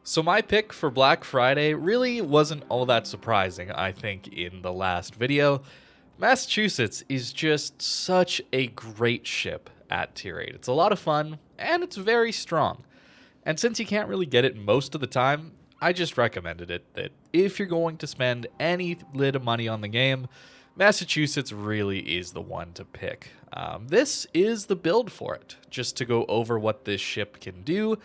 So my pick for Black Friday really wasn't all that surprising, I think, in the last video. Massachusetts is just such a great ship at tier 8. It's a lot of fun, and it's very strong. And since you can't really get it most of the time, I just recommended it that if you're going to spend any lit of money on the game, Massachusetts really is the one to pick. This is the build for it. Just to go over what this ship can do,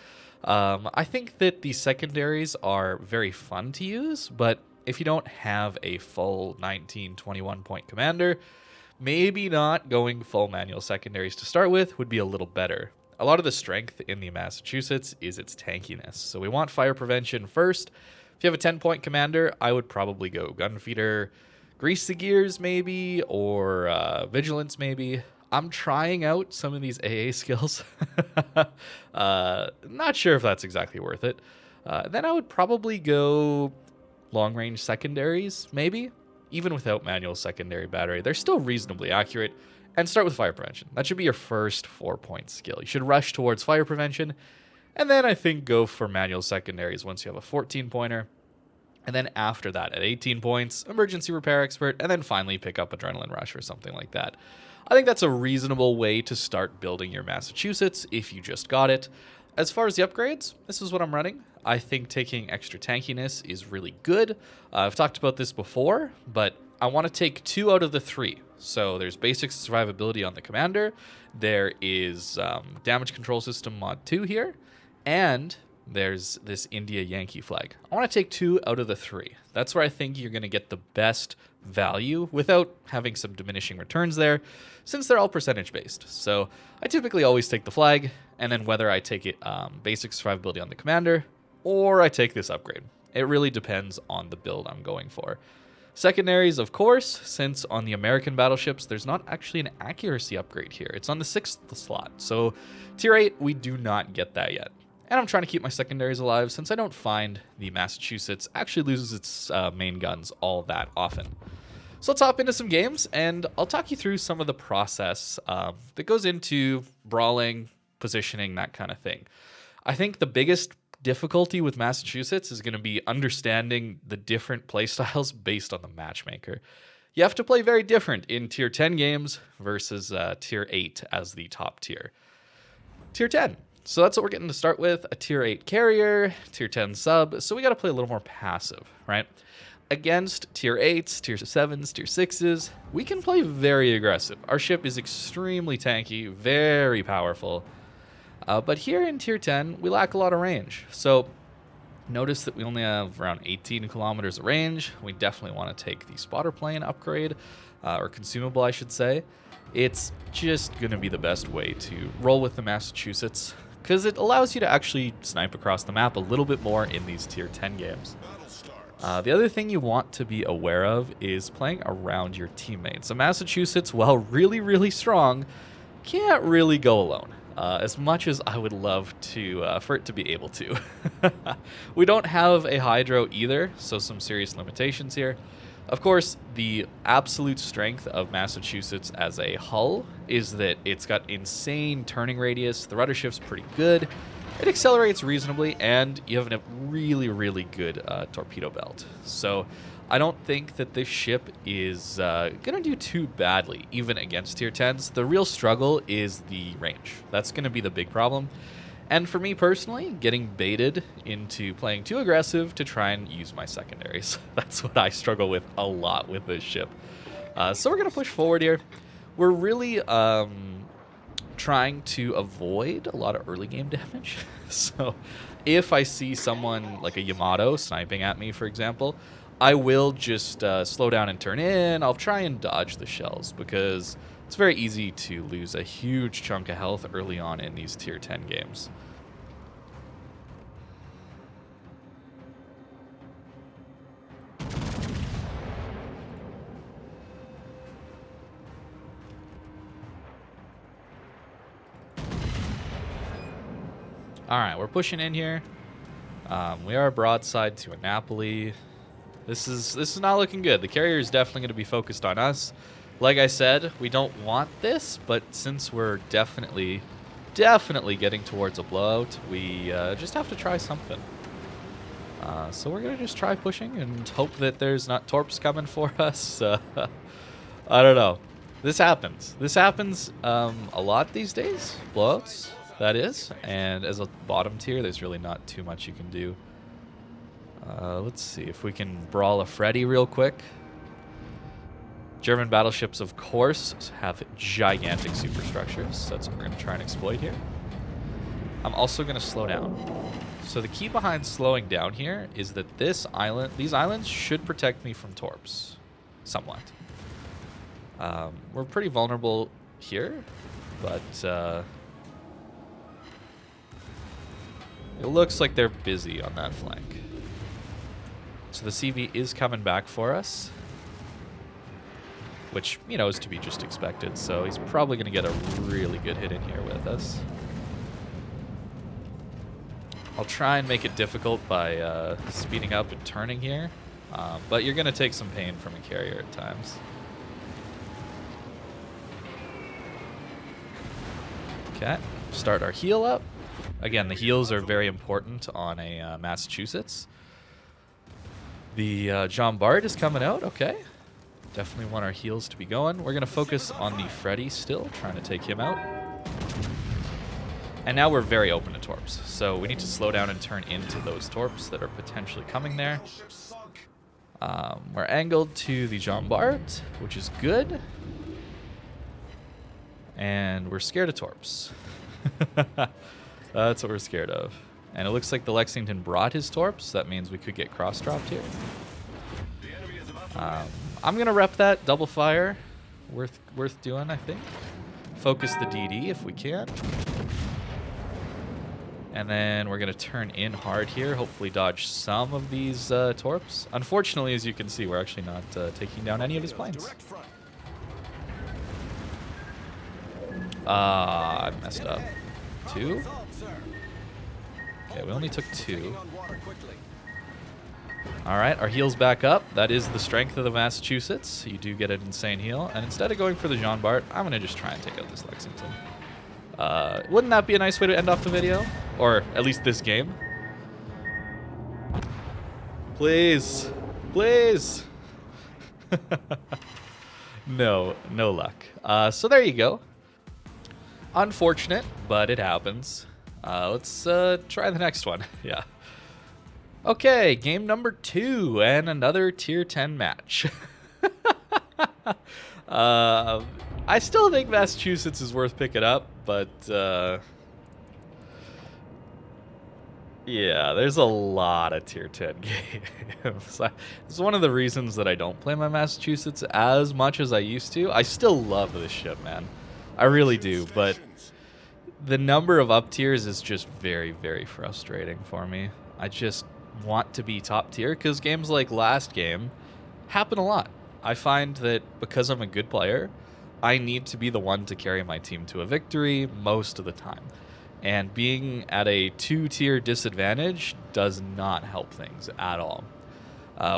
I think that the secondaries are very fun to use, but if you don't have a full 19, 21 point commander, maybe not going full manual secondaries to start with would be a little better. A lot of the strength in the Massachusetts is its tankiness, so we want fire prevention first. If you have a 10-point commander, I would probably go Gunfeeder, Grease the Gears maybe, or Vigilance maybe. I'm trying out some of these AA skills. Not sure if that's exactly worth it. Then I would probably go long-range secondaries, maybe. Even without manual secondary battery, they're still reasonably accurate. And start with fire prevention. That should be your first 4-point skill. You should rush towards fire prevention, and then I think go for manual secondaries once you have a 14-pointer. And then after that, at 18 points, emergency repair expert, and then finally pick up adrenaline rush or something like that. I think that's a reasonable way to start building your Massachusetts if you just got it. As far as the upgrades, this is what I'm running. I think taking extra tankiness is really good. I've talked about this before, but I want to take 2 out of the 3. So there's basic survivability on the commander. There is damage control system mod 2 here. And there's this India Yankee flag. I want to take 2 out of the 3. That's where I think you're going to get the best value without having some diminishing returns there, since they're all percentage based. So I typically always take the flag, and then whether I take it basic survivability on the commander or I take this upgrade. It really depends on the build I'm going for. Secondaries, of course, since on the American battleships, there's not actually an accuracy upgrade here. It's on the 6th slot. So tier 8, we do not get that yet. And I'm trying to keep my secondaries alive since I don't find the Massachusetts actually loses its main guns all that often. So let's hop into some games, and I'll talk you through some of the process that goes into brawling, positioning, that kind of thing. I think the biggest difficulty with Massachusetts is going to be understanding the different playstyles based on the matchmaker. You have to play very different in tier 10 games versus tier 8 as the top tier. Tier 10. So that's what we're getting to start with. A tier 8 carrier, tier 10 sub. So we got to play a little more passive, right? Against tier 8s, tier 7s, tier 6s, we can play very aggressive. Our ship is extremely tanky, very powerful. But here in tier 10, we lack a lot of range. So notice that we only have around 18 kilometers of range. We definitely want to take the spotter plane upgrade, or consumable, I should say. It's just going to be the best way to roll with the Massachusetts, because it allows you to actually snipe across the map a little bit more in these tier 10 games. The other thing you want to be aware of is playing around your teammates. So Massachusetts, while really, really strong, can't really go alone. As much as I would love to for it to be able to. We don't have a hydro either, so some serious limitations here. Of course, the absolute strength of Massachusetts as a hull is that it's got insane turning radius, the rudder shift's pretty good, it accelerates reasonably, and you have a really, really good torpedo belt. So I don't think that this ship is going to do too badly, even against tier 10s. The real struggle is the range. That's going to be the big problem. And for me personally, getting baited into playing too aggressive to try and use my secondaries. That's what I struggle with a lot with this ship. So we're going to push forward here. We're really trying to avoid a lot of early game damage. So if I see someone like a Yamato sniping at me, for example, I will just slow down and turn in. I'll try and dodge the shells because it's very easy to lose a huge chunk of health early on in these tier 10 games. All right, we're pushing in here. We are broadside to a Napoli. This is not looking good. The carrier is definitely going to be focused on us. Like I said, we don't want this, but since we're definitely getting towards a blowout, we just have to try something. So we're going to just try pushing and hope that there's not torps coming for us. I don't know. This happens. This happens a lot these days. Blowouts, that is. And as a bottom tier, there's really not too much you can do. Let's see if we can brawl a Freddy real quick. German battleships, of course, have gigantic superstructures. That's what we're going to try and exploit here. I'm also going to slow down. So the key behind slowing down here is that these islands should protect me from torps, somewhat. We're pretty vulnerable here, but it looks like they're busy on that flank. So the CV is coming back for us, which, you know, is to be just expected. So he's probably going to get a really good hit in here with us. I'll try and make it difficult by speeding up and turning here, but you're going to take some pain from a carrier at times. Okay, start our heal up. Again, the heals are very important on a Massachusetts. The Jean Bart is coming out, okay. Definitely want our heals to be going. We're going to focus on the Freddy still, trying to take him out. And now we're very open to torps, so we need to slow down and turn into those torps that are potentially coming there. We're angled to the Jean Bart, which is good. And we're scared of torps. That's what we're scared of. And it looks like the Lexington brought his torps. That means we could get cross-dropped here. I'm going to rep that. Double fire. Worth doing, I think. Focus the DD if we can. And then we're going to turn in hard here. Hopefully dodge some of these torps. Unfortunately, as you can see, we're actually not taking down any of his planes. I messed up. 2? Okay, we only took 2. Alright, our heal's back up. That is the strength of the Massachusetts. You do get an insane heal. And instead of going for the Jean Bart, I'm going to just try and take out this Lexington. Wouldn't that be a nice way to end off the video? Or at least this game? Please. Please. No luck. So there you go. Unfortunate, but it happens. Let's try the next one. Yeah. Okay, game number 2 and another tier 10 match. I still think Massachusetts is worth picking up, but yeah, there's a lot of tier 10 games. It's one of the reasons that I don't play my Massachusetts as much as I used to. I still love this ship, man. I really do, but the number of up tiers is just very, very frustrating for me. I just want to be top tier because games like last game happen a lot. I find that because I'm a good player, I need to be the one to carry my team to a victory most of the time. And being at a 2-tier disadvantage does not help things at all.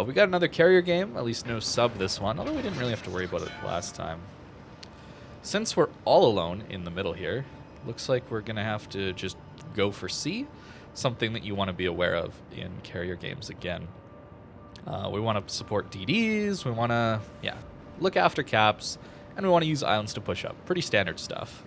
We got another carrier game, at least no sub this one, although we didn't really have to worry about it last time. Since we're all alone in the middle here, looks like we're going to have to just go for C, something that you want to be aware of in carrier games again. We want to support DDs, we want to, look after caps, and we want to use islands to push up. Pretty standard stuff.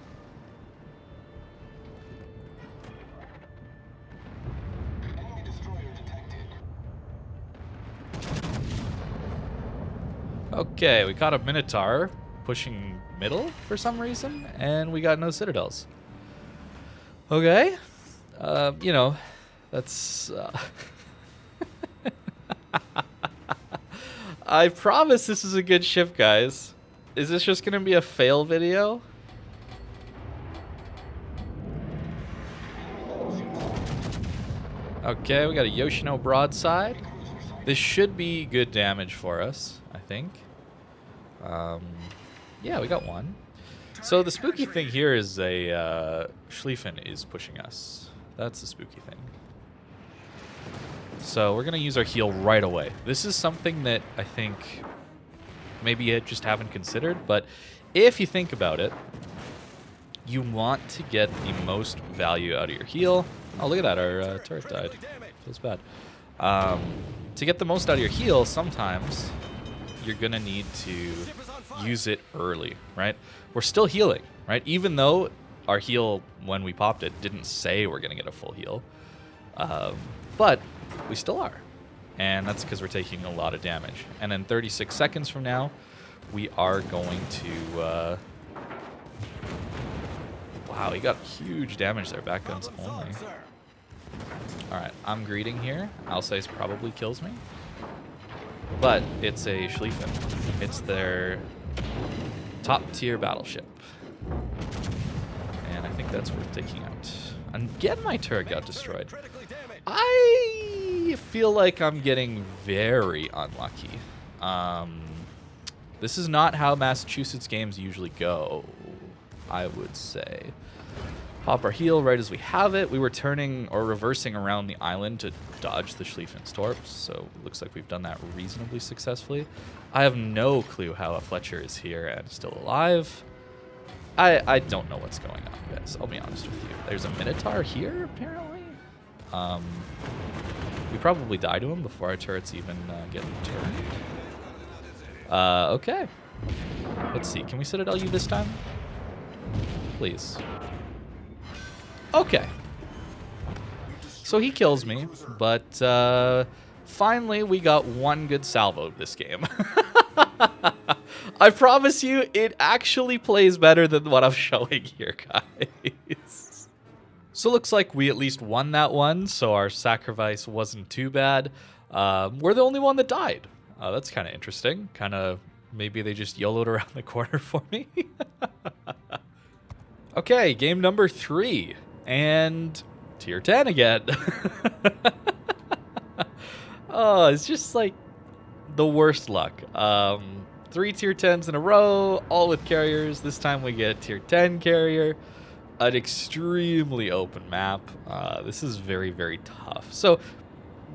Okay, we caught a Minotaur pushing middle for some reason, and we got no citadels. Okay. You know, that's... I promise this is a good ship, guys. Is this just going to be a fail video? Okay, we got a Yoshino broadside. This should be good damage for us, I think. Yeah, we got one. So the spooky thing here is a Schlieffen is pushing us. That's the spooky thing. So we're going to use our heal right away. This is something that I think maybe you just haven't considered, but if you think about it, you want to get the most value out of your heal. Oh, look at that. Our turret died. Feels bad. To get the most out of your heal, sometimes you're going to need to use it early, right? We're still healing, right? Even though our heal, when we popped it, didn't say we're going to get a full heal. But we still are. And that's because we're taking a lot of damage. And then 36 seconds from now, we are going to... wow, he got huge damage there. Back guns only. Alright, I'm greeting here. Alsace probably kills me. But it's a Schlieffen. It's their top tier battleship. And I think that's worth taking out. And again, my turret got destroyed. I feel like I'm getting very unlucky. This is not how Massachusetts games usually go, I would say. Pop our heal right as we have it. We were turning or reversing around the island to dodge the Schlieffen's torps, so it looks like we've done that reasonably successfully. I have no clue how a Fletcher is here and still alive. I don't know what's going on, guys. I'll be honest with you. There's a Minotaur here, apparently. We probably die to him before our turrets even get turned. Okay. Let's see. Can we Citadel you this time? Please. Okay. So he kills me, but finally we got one good salvo this game. I promise you, it actually plays better than what I'm showing here, guys. So looks like we at least won that one, so our sacrifice wasn't too bad. We're the only one that died. That's kind of interesting. Kind of, maybe they just YOLO'd around the corner for me. Okay, game number 3. And tier 10 again. Oh, it's just like the worst luck. 3 tier 10s in a row, all with carriers. This time we get a tier 10 carrier. An extremely open map. This is very, very tough. So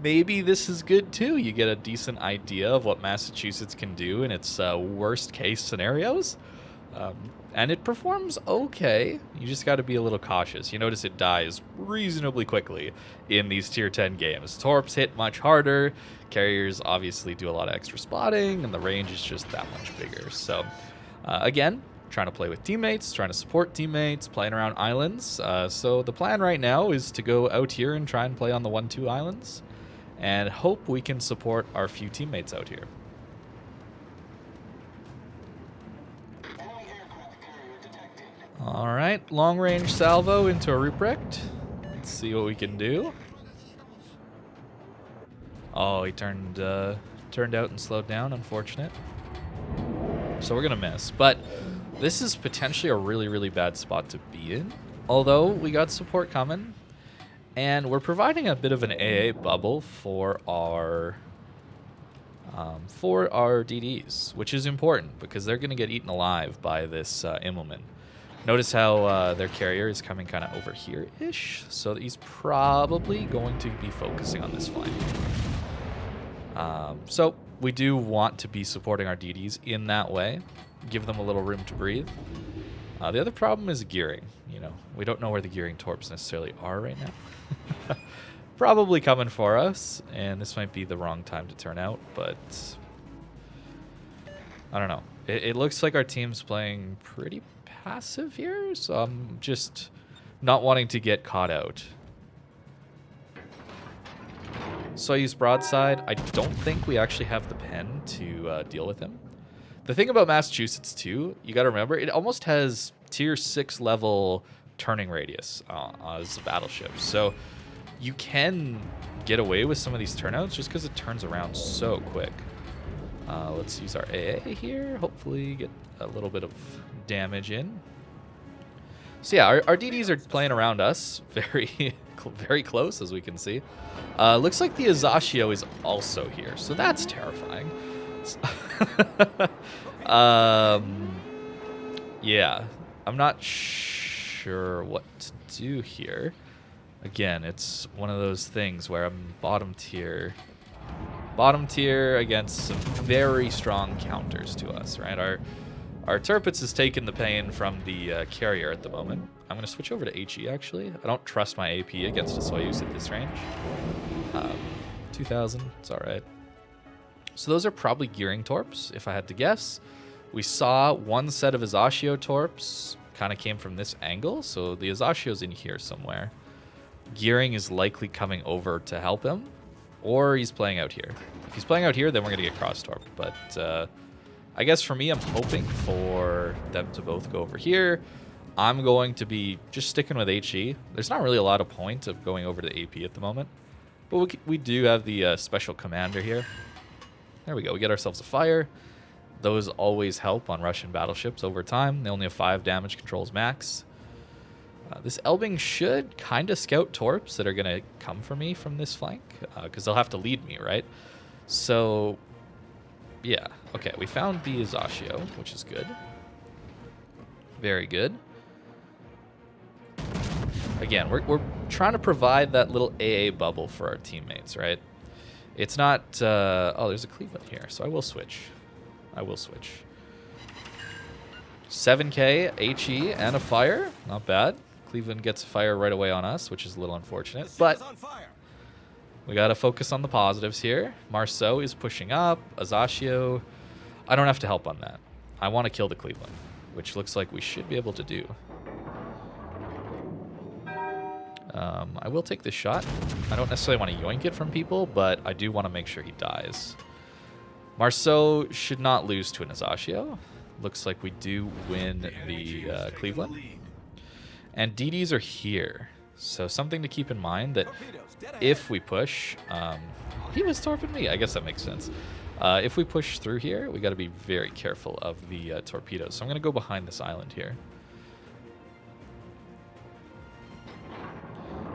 maybe this is good too. You get a decent idea of what Massachusetts can do in its worst case scenarios. And it performs okay. You just got to be a little cautious. You notice it dies reasonably quickly in these tier 10 games. Torps hit much harder. Carriers obviously do a lot of extra spotting, and the range is just that much bigger. So, again, trying to play with teammates, trying to support teammates, playing around islands. So the plan right now is to go out here and try and play on the 1-2 islands, and hope we can support our few teammates out here. All right, long-range salvo into a Ruprecht. Let's see what we can do. Oh, he turned out and slowed down. Unfortunate. So we're gonna miss. But this is potentially a really, really bad spot to be in. Although we got support coming, and we're providing a bit of an AA bubble for our DDs, which is important because they're gonna get eaten alive by this Immelman. Notice how their carrier is coming kind of over here-ish, so he's probably going to be focusing on this flank. So we do want to be supporting our DDs in that way, give them a little room to breathe. The other problem is gearing. You know, we don't know where the gearing torps necessarily are right now. Probably coming for us, and this might be the wrong time to turn out, but I don't know. It looks like our team's playing pretty passive here, so I'm just not wanting to get caught out. So I use broadside. I don't think we actually have the pen to deal with him. The thing about Massachusetts too, you got to remember, it almost has tier 6 level turning radius as a battleship. So you can get away with some of these turnouts just because it turns around so quick. Let's use our AA here. Hopefully get a little bit of damage in. So yeah, our DDs are playing around us very, very close, as we can see. Looks like the Azaccio is also here, so that's terrifying. Yeah, I'm not sure what to do here. Again, it's one of those things where I'm bottom tier against some very strong counters to us, right? Our Tirpitz is taking the pain from the carrier at the moment. I'm going to switch over to HE, actually. I don't trust my AP against a Soyuz at this range. 2 2,000. It's all right. So those are probably gearing torps, if I had to guess. We saw one set of Izashio torps kind of came from this angle, so the Izashio's in here somewhere. Gearing is likely coming over to help him, or he's playing out here. If he's playing out here, then we're going to get cross-torped, but I guess for me, I'm hoping for them to both go over here. I'm going to be just sticking with HE. There's not really a lot of point of going over to the AP at the moment, but we do have the special commander here. There we go. We get ourselves a fire. Those always help on Russian battleships over time. They only have 5 damage controls max. This Elbing should kind of scout torps that are going to come for me from this flank, because they'll have to lead me, right? So, yeah. Okay, we found the Izashio, which is good. Very good. Again, we're trying to provide that little AA bubble for our teammates, right? It's not... oh, there's a Cleveland here, so I will switch. I will switch. 7k HE and a fire. Not bad. Cleveland gets a fire right away on us, which is a little unfortunate. But we got to focus on the positives here. Marceau is pushing up. Izashio. I don't have to help on that. I want to kill the Cleveland, which looks like we should be able to do. I will take this shot. I don't necessarily want to yoink it from people, but I do want to make sure he dies. Marceau should not lose to an Izashio. Looks like we do win the Cleveland. And DDs are here. So something to keep in mind that if we push... he was torping me. I guess that makes sense. If we push through here, we got to be very careful of the torpedoes. So I'm going to go behind this island here.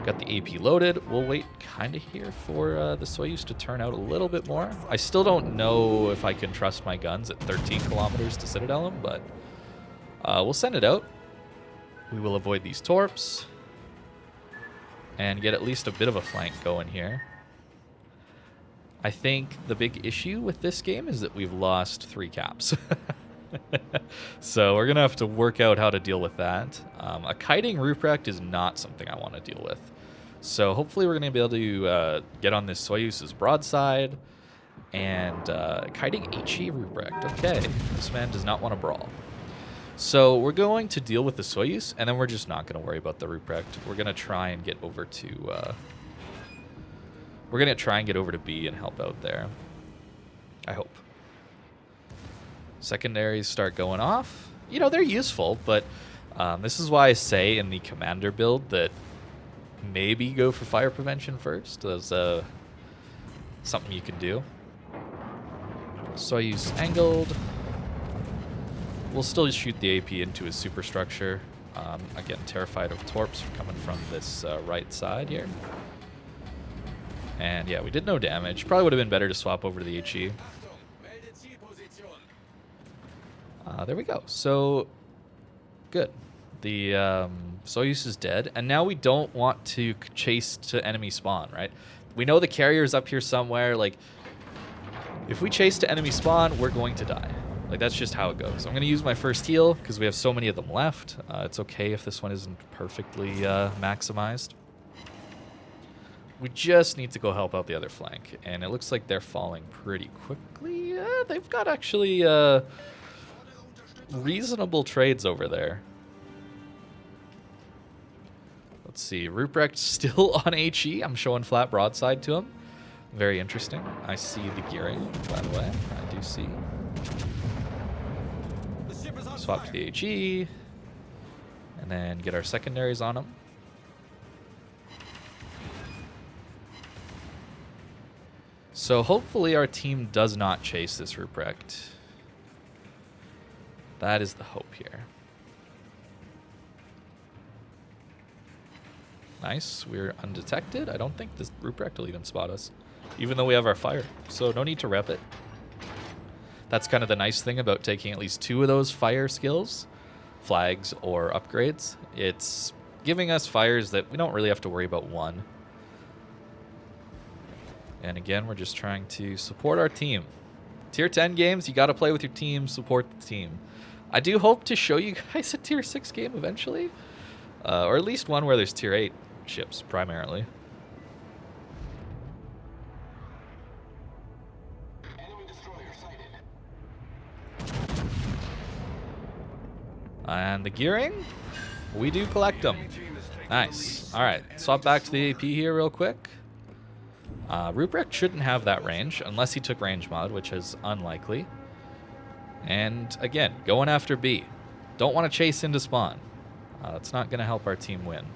Got the AP loaded. We'll wait kind of here for the Soyuz to turn out a little bit more. I still don't know if I can trust my guns at 13 kilometers to Citadel them, but we'll send it out. We will avoid these torps and get at least a bit of a flank going here. I think the big issue with this game is that we've lost 3 caps. So we're going to have to work out how to deal with that. A kiting Ruprecht is not something I want to deal with. So hopefully we're going to be able to get on this Soyuz's broadside and kiting HE Ruprecht. Okay, this man does not want to brawl. So we're going to deal with the Soyuz, and then we're just not going to worry about the Ruprecht. We're going to try and get over to... we're going to try and get over to B and help out there. I hope. Secondaries start going off. You know, they're useful, but this is why I say in the commander build that maybe go for fire prevention first. That's something you can do. Soyuz angled. We'll still shoot the AP into his superstructure. Again, terrified of torps coming from this right side here. And yeah, we did no damage. Probably would have been better to swap over to the HE. There we go. So, good. The Soyuz is dead. And now we don't want to chase to enemy spawn, right? We know the carrier's up here somewhere. Like, if we chase to enemy spawn, we're going to die. Like, that's just how it goes. I'm going to use my first heal because we have so many of them left. It's okay if this one isn't perfectly maximized. We just need to go help out the other flank. And it looks like they're falling pretty quickly. They've got actually... reasonable trades over there. Let's see. Ruprecht still on HE. I'm showing flat broadside to him. Very interesting. I see the gearing, by the way. I do see. Swap to the HE. And then get our secondaries on him. So hopefully our team does not chase this Ruprecht. That is the hope here. Nice. We're undetected. I don't think this Ruprecht will even spot us, even though we have our fire. So no need to rep it. That's kind of the nice thing about taking at least 2 of those fire skills, flags or upgrades. It's giving us fires that we don't really have to worry about 1. And again, we're just trying to support our team. Tier 10 games, you got to play with your team, support the team. I do hope to show you guys a Tier 6 game eventually. Or at least one where there's Tier 8 ships, primarily. And the gearing, we do collect them. Nice. All right, swap back to the AP here real quick. Ruprecht shouldn't have that range unless he took range mod, which is unlikely. And again, going after B. Don't want to chase into spawn. That's not going to help our team win.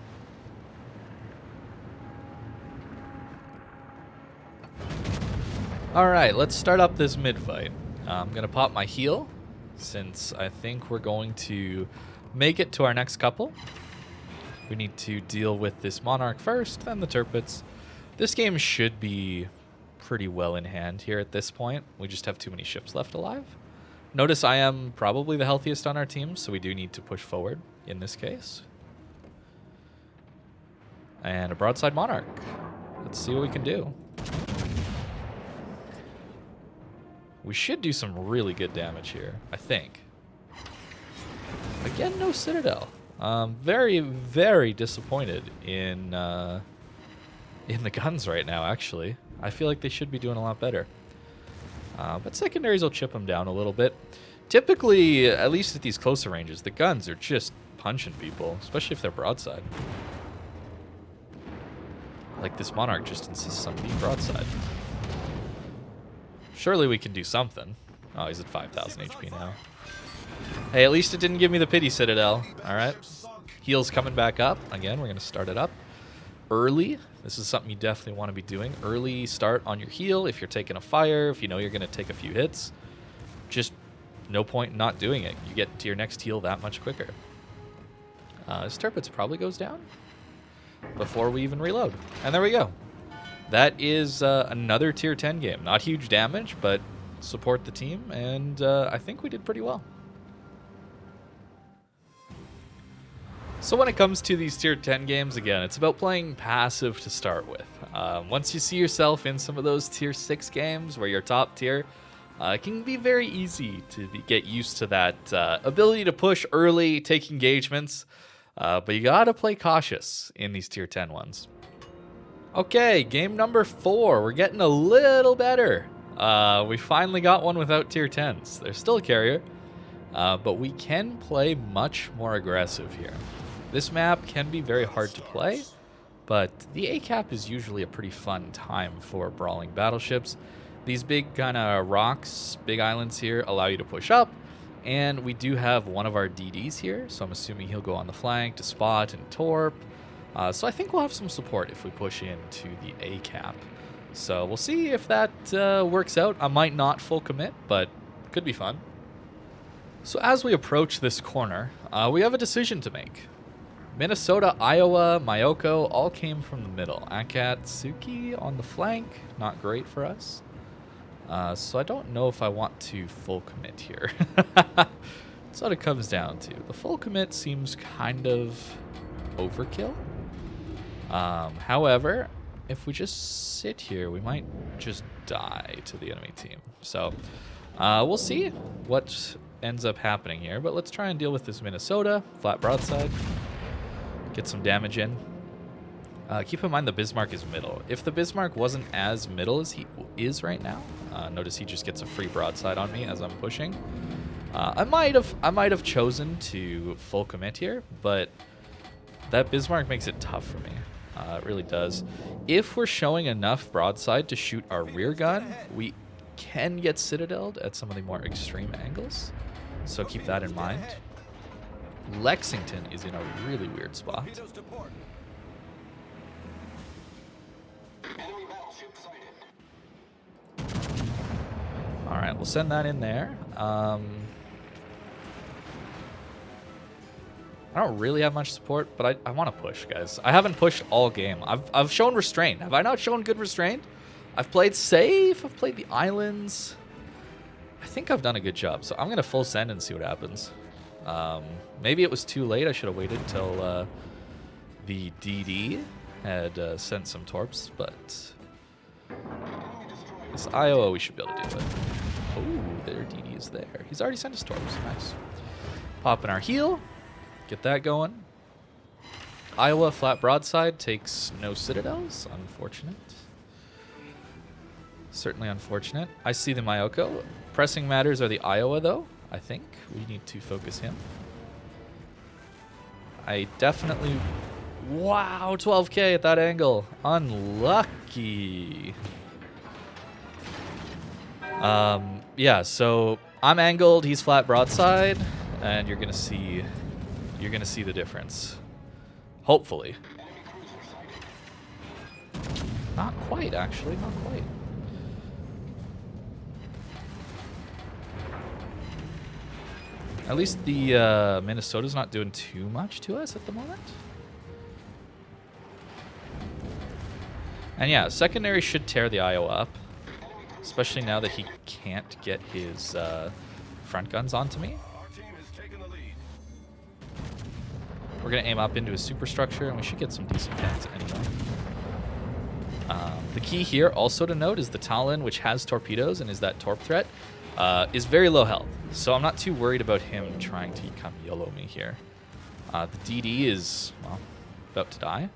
All right, let's start up this mid fight. I'm going to pop my heal since I think we're going to make it to our next couple. We need to deal with this Monarch first, then the Tirpitz. This game should be pretty well in hand here at this point. We just have too many ships left alive. Notice I am probably the healthiest on our team, so we do need to push forward in this case. And a broadside Monarch. Let's see what we can do. We should do some really good damage here, I think. Again, no Citadel. Very, very disappointed in the guns right now, actually. I feel like they should be doing a lot better. But secondaries will chip them down a little bit. Typically, at least at these closer ranges, the guns are just punching people, especially if they're broadside. Like this Monarch just insists on being broadside. Surely we can do something. Oh, he's at 5,000 HP now. Hey, at least it didn't give me the pity Citadel. All right. Heal's coming back up. Again, we're going to start it up early. This is something you definitely want to be doing. Early start on your heal if you're taking a fire, if you know you're going to take a few hits. Just no point in not doing it. You get to your next heal that much quicker. This Tirpitz probably goes down before we even reload. And there we go. That is another tier 10 game. Not huge damage, but support the team, and I think we did pretty well. So when it comes to these tier 10 games, again, it's about playing passive to start with. Once you see yourself in some of those tier 6 games where you're top tier, it can be very easy to get used to that ability to push early, take engagements, but you gotta play cautious in these tier 10 ones. Okay, game number 4. We're getting a little better. We finally got one without tier 10s. There's still a carrier, but we can play much more aggressive here. This map can be very hard to play, but the A cap is usually a pretty fun time for brawling battleships. These big kind of rocks, big islands here allow you to push up, and we do have one of our DDs here, so I'm assuming he'll go on the flank to spot and torp. So I think we'll have some support if we push into the A cap. So we'll see if that works out. I might not full commit, but could be fun. So as we approach this corner, we have a decision to make. Minnesota, Iowa, Myoko all came from the middle. Akatsuki on the flank, not great for us. So I don't know if I want to full commit here. That's what it comes down to. The full commit seems kind of overkill. However, if we just sit here, we might just die to the enemy team. So we'll see what ends up happening here. But let's try and deal with this Minnesota. Flat broadside. Get some damage in. Keep in mind the Bismarck is middle. If the Bismarck wasn't as middle as he is right now, notice he just gets a free broadside on me as I'm pushing. I might have chosen to full commit here, but that Bismarck makes it tough for me. It really does. If we're showing enough broadside to shoot our rear gun, we can get citadeled at some of the more extreme angles. So keep that in mind. Lexington is in a really weird spot. Alright, we'll send that in there. I don't really have much support, but I want to push, guys. I haven't pushed all game. I've shown restraint. Have I not shown good restraint? I've played safe. I've played the islands. I think I've done a good job. So I'm going to full send and see what happens. Maybe it was too late. I should have waited till the DD had sent some torps, but this Iowa we should be able to deal with. Oh, their DD is there. He's already sent his torps. Nice. Popping our heal. Get that going. Iowa flat broadside takes no citadels. Unfortunate. Certainly unfortunate. I see the Mayoko. Pressing matters are the Iowa, though. I think we need to focus him. I definitely... Wow, 12k at that angle. Unlucky. Yeah, so I'm angled, he's flat broadside, and you're gonna see the difference. Hopefully. Not quite, actually, not quite. At least the Minnesota's not doing too much to us at the moment. And yeah, secondary should tear the Iowa up. Especially now that he can't get his front guns onto me. We're going to aim up into his superstructure, and we should get some decent cannons anyway. The key here also to note is the Talon, which has torpedoes and is that torp threat, is very low health. So I'm not too worried about him trying to come YOLO me here. The DD is, well, about to die.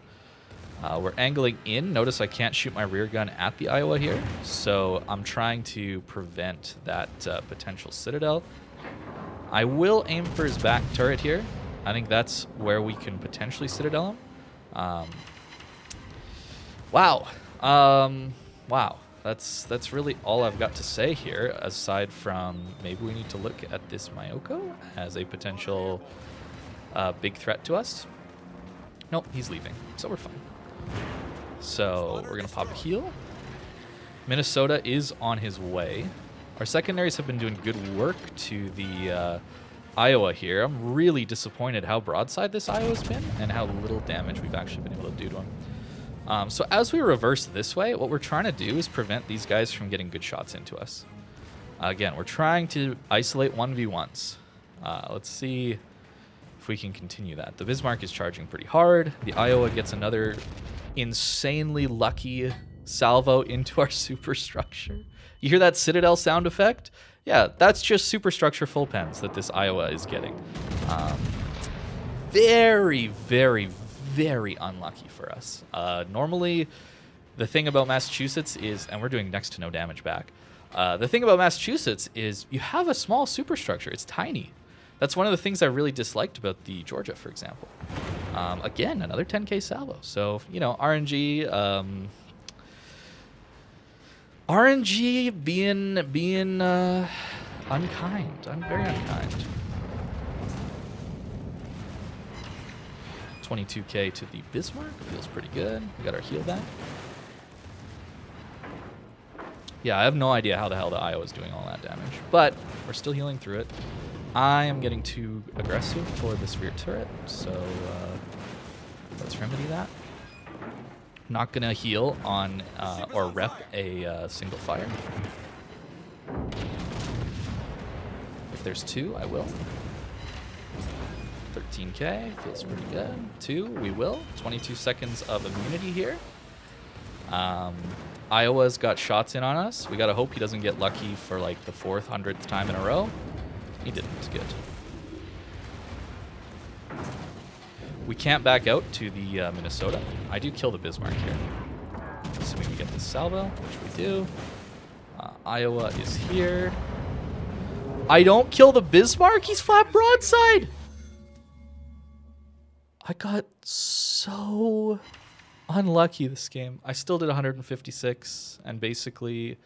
We're angling in. Notice I can't shoot my rear gun at the Iowa here, so I'm trying to prevent that potential citadel. I will aim for his back turret here. I think that's where we can potentially citadel him. Wow. Wow. That's really all I've got to say here, aside from maybe we need to look at this Mayoko as a potential big threat to us. Nope, he's leaving, so we're fine. So we're going to pop a heal. Minnesota is on his way. Our secondaries have been doing good work to the Iowa here. I'm really disappointed how broadside this Iowa's been and how little damage we've actually been able to do to him. So as we reverse this way, what we're trying to do is prevent these guys from getting good shots into us. Again, we're trying to isolate 1v1s. Let's see if we can continue that. The Bismarck is charging pretty hard. The Iowa gets another insanely lucky salvo into our superstructure. You hear that Citadel sound effect? Yeah, that's just superstructure full pens that this Iowa is getting. Very, very, very unlucky for us. Normally, the thing about Massachusetts is, and we're doing next to no damage back, the thing about Massachusetts is you have a small superstructure. It's tiny. That's one of the things I really disliked about the Georgia, for example. Again, another 10k salvo. So, you know, RNG... RNG being unkind. I'm very unkind. 22k to the Bismarck. Feels pretty good. We got our heal back. Yeah, I have no idea how the hell the Iowa's doing all that damage, but we're still healing through it. I am getting too aggressive for this rear turret, so let's remedy that. Not gonna heal on or rep a single fire. If there's two, I will. 13k, feels pretty good. 2, we will. 22 seconds of immunity here. Iowa's got shots in on us. We gotta hope he doesn't get lucky for like the 4th, 100th time in a row. He didn't. It's good. We can't back out to the Minnesota. I do kill the Bismarck here. Assuming we get this salvo, which we do. Iowa is here. I don't kill the Bismarck? He's flat broadside! I got so unlucky this game. I still did 156 and basically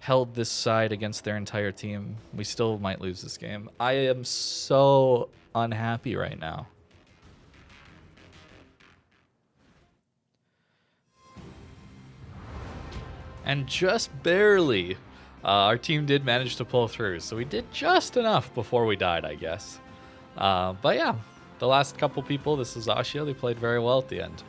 held this side against their entire team. We still might lose this game. I am so unhappy right now. And just barely, our team did manage to pull through. So we did just enough before we died, I guess. But yeah, the last couple people, this is Ashio, they played very well at the end.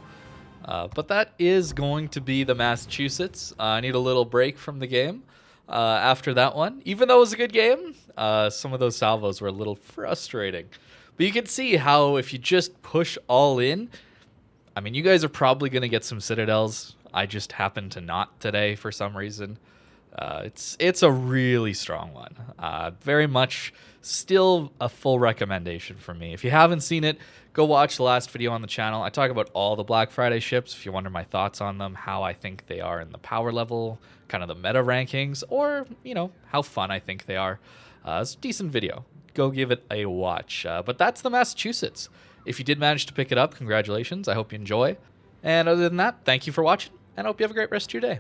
But that is going to be the Massachusetts. I need a little break from the game after that one. Even though it was a good game, some of those salvos were a little frustrating. But you can see how if you just push all in, I mean, you guys are probably going to get some citadels. I just happen to not today for some reason. It's a really strong one. Very much still a full recommendation for me. If you haven't seen it, go watch the last video on the channel. I talk about all the Black Friday ships. If you wonder my thoughts on them, how I think they are in the power level, kind of the meta rankings, or, you know, how fun I think they are. It's a decent video. Go give it a watch. But that's the Massachusetts. If you did manage to pick it up, congratulations. I hope you enjoy. And other than that, thank you for watching, and I hope you have a great rest of your day.